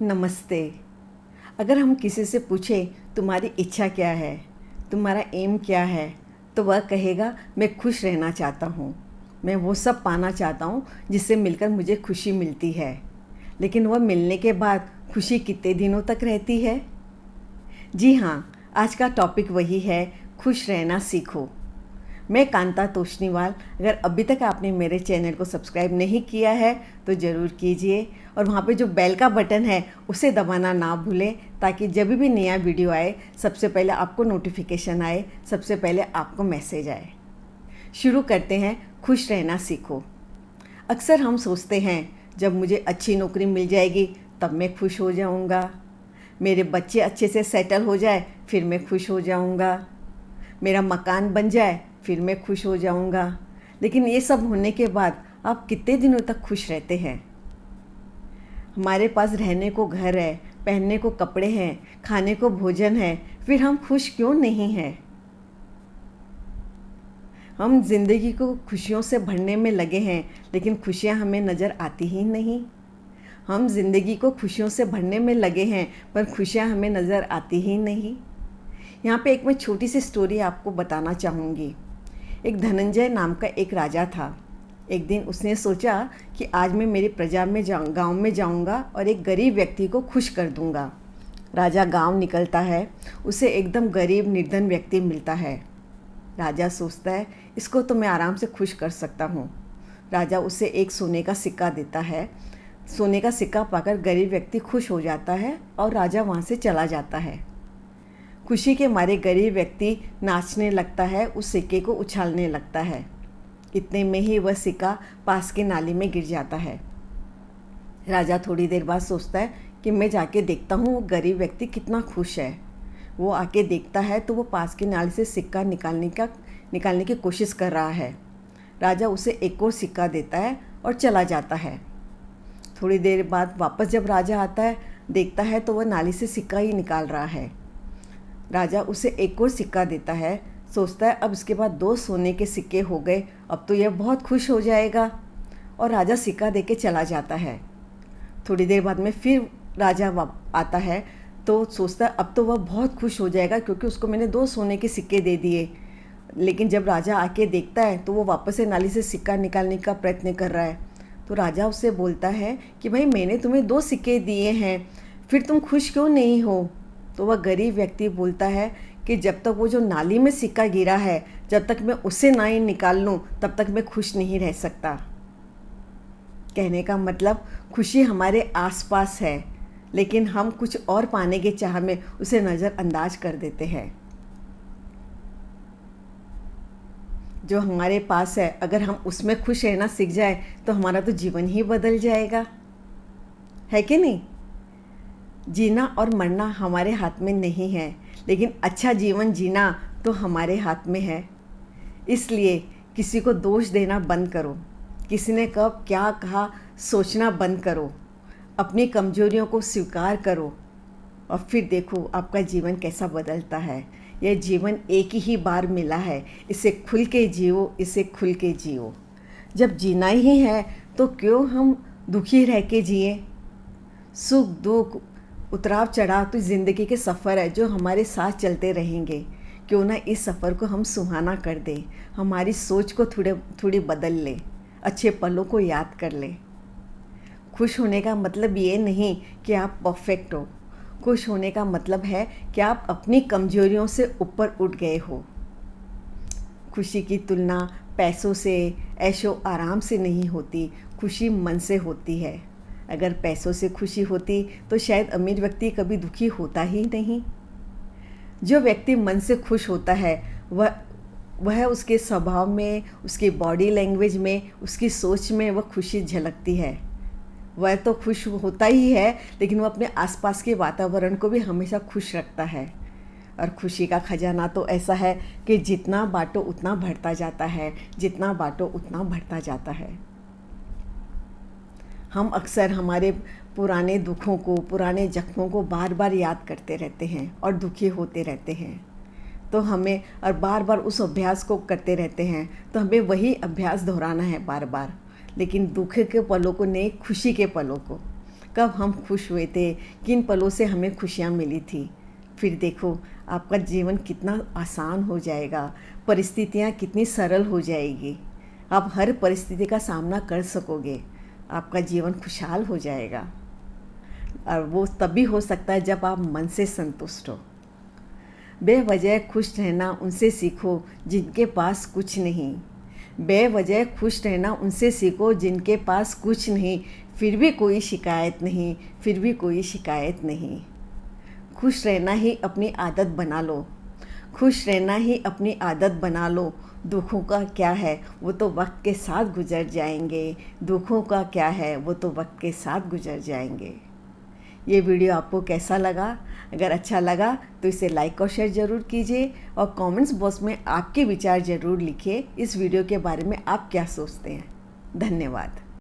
नमस्ते। अगर हम किसी से पूछें तुम्हारी इच्छा क्या है, तुम्हारा एम क्या है, तो वह कहेगा मैं खुश रहना चाहता हूँ। मैं वो सब पाना चाहता हूँ जिससे मिलकर मुझे खुशी मिलती है। लेकिन वह मिलने के बाद खुशी कितने दिनों तक रहती है? जी हाँ, आज का टॉपिक वही है, खुश रहना सीखो। मैं कांता तोष्णीवाल। अगर अभी तक आपने मेरे चैनल को सब्सक्राइब नहीं किया है तो ज़रूर कीजिए और वहाँ पे जो बेल का बटन है उसे दबाना ना भूलें, ताकि जब भी नया वीडियो आए सबसे पहले आपको नोटिफिकेशन आए, सबसे पहले आपको मैसेज आए। शुरू करते हैं, खुश रहना सीखो। अक्सर हम सोचते हैं जब मुझे अच्छी नौकरी मिल जाएगी तब मैं खुश हो जाऊँगा, मेरे बच्चे अच्छे से सेटल हो जाए फिर मैं खुश हो जाऊँगा, मेरा मकान बन जाए फिर मैं खुश हो जाऊँगा। लेकिन ये सब होने के बाद आप कितने दिनों तक खुश रहते हैं? हमारे पास रहने को घर है, पहनने को कपड़े हैं, खाने को भोजन है, फिर हम खुश क्यों नहीं हैं? हम जिंदगी को खुशियों से भरने में लगे हैं, लेकिन खुशियाँ हमें नज़र आती ही नहीं। हम जिंदगी को खुशियों से भरने में लगे हैं, पर खुशियाँ हमें नज़र आती ही नहीं। यहाँ पे एक मैं छोटी सी स्टोरी आपको बताना चाहूँगी। एक धनंजय नाम का एक राजा था। एक दिन उसने सोचा कि आज मैं मेरी प्रजा में गांव में जाऊंगा और एक गरीब व्यक्ति को खुश कर दूंगा। राजा गांव निकलता है, उसे एकदम गरीब निर्धन व्यक्ति मिलता है। राजा सोचता है इसको तो मैं आराम से खुश कर सकता हूँ। राजा उसे एक सोने का सिक्का देता है। सोने का सिक्का पाकर गरीब व्यक्ति खुश हो जाता है और राजा वहाँ से चला जाता है। खुशी के मारे गरीब व्यक्ति नाचने लगता है, उस सिक्के को उछालने लगता है। इतने में ही वह सिक्का पास की नाली में गिर जाता है। राजा थोड़ी देर बाद सोचता है कि मैं जाके देखता हूँ वो गरीब व्यक्ति कितना खुश है। वो आके देखता है तो वो पास की नाली से सिक्का निकालने की कोशिश कर रहा है। राजा उसे एक और सिक्का देता है और चला जाता है। थोड़ी देर बाद वापस जब राजा आता है, देखता है तो वह नाली से सिक्का ही निकाल रहा है। राजा उसे एक और सिक्का देता है, सोचता है अब इसके बाद 2 सोने के सिक्के हो गए, अब तो यह बहुत खुश हो जाएगा, और राजा सिक्का देके चला जाता है। थोड़ी देर बाद में फिर राजा आता है तो सोचता है अब तो वह बहुत खुश हो जाएगा क्योंकि उसको मैंने 2 सोने के सिक्के दे दिए। लेकिन जब राजा आके देखता है तो वो वापस से नाली से सिक्का निकालने का प्रयत्न कर रहा है। तो राजा उससे बोलता है कि भाई मैंने तुम्हें 2 सिक्के दिए हैं, फिर तुम खुश क्यों नहीं हो? तो वह गरीब व्यक्ति बोलता है कि जब तक वो जो नाली में सिक्का गिरा है, जब तक मैं उसे ना ही निकाल लूँ तब तक मैं खुश नहीं रह सकता। कहने का मतलब खुशी हमारे आसपास है, लेकिन हम कुछ और पाने के चाह में उसे नज़रअंदाज कर देते हैं। जो हमारे पास है, अगर हम उसमें खुश रहना सीख जाए तो हमारा तो जीवन ही बदल जाएगा, है कि नहीं? जीना और मरना हमारे हाथ में नहीं है, लेकिन अच्छा जीवन जीना तो हमारे हाथ में है। इसलिए किसी को दोष देना बंद करो, किसी ने कब क्या कहा सोचना बंद करो, अपनी कमजोरियों को स्वीकार करो और फिर देखो आपका जीवन कैसा बदलता है। यह जीवन एक ही बार मिला है, इसे खुल के जियो, इसे खुल के जियो। जब जीना ही है तो क्यों हम दुखी रह के जिए? सुख दुख उतराव चढ़ाव तो ज़िंदगी के सफ़र है जो हमारे साथ चलते रहेंगे। क्यों ना इस सफ़र को हम सुहाना कर दें, हमारी सोच को थोड़ी बदल लें, अच्छे पलों को याद कर लें। खुश होने का मतलब ये नहीं कि आप परफेक्ट हो। खुश होने का मतलब है कि आप अपनी कमजोरियों से ऊपर उठ गए हो। खुशी की तुलना पैसों से, ऐशो आराम से नहीं होती, खुशी मन से होती है। अगर पैसों से खुशी होती तो शायद अमीर व्यक्ति कभी दुखी होता ही नहीं। जो व्यक्ति मन से खुश होता है वह उसके स्वभाव में, उसकी बॉडी लैंग्वेज में, उसकी सोच में वह खुशी झलकती है। वह तो खुश होता ही है, लेकिन वह अपने आसपास के वातावरण को भी हमेशा खुश रखता है। और खुशी का खजाना तो ऐसा है कि जितना बांटो उतना बढ़ता जाता है, जितना बांटो उतना बढ़ता जाता है। हम अक्सर हमारे पुराने दुखों को, पुराने जख्मों को बार बार याद करते रहते हैं और दुखी होते रहते हैं। तो हमें और बार बार उस अभ्यास को करते रहते हैं, तो हमें वही अभ्यास दोहराना है बार बार, लेकिन दुख के पलों को नहीं, खुशी के पलों को। कब हम खुश हुए थे, किन पलों से हमें खुशियाँ मिली थी। फिर देखो आपका जीवन कितना आसान हो जाएगा, परिस्थितियाँ कितनी सरल हो जाएगी। आप हर परिस्थिति का सामना कर सकोगे, आपका जीवन खुशहाल हो जाएगा। और वो तभी हो सकता है जब आप मन से संतुष्ट हो। बेवजह खुश रहना उनसे सीखो जिनके पास कुछ नहीं। बेवजह खुश रहना उनसे सीखो जिनके पास कुछ नहीं, फिर भी कोई शिकायत नहीं, फिर भी कोई शिकायत नहीं। खुश रहना ही अपनी आदत बना लो, खुश रहना ही अपनी आदत बना लो। दुखों का क्या है, वो तो वक्त के साथ गुजर जाएंगे। दुखों का क्या है, वो तो वक्त के साथ गुजर जाएंगे। ये वीडियो आपको कैसा लगा? अगर अच्छा लगा तो इसे लाइक और शेयर ज़रूर कीजिए और कमेंट्स बॉक्स में आपके विचार ज़रूर लिखिए। इस वीडियो के बारे में आप क्या सोचते हैं। धन्यवाद।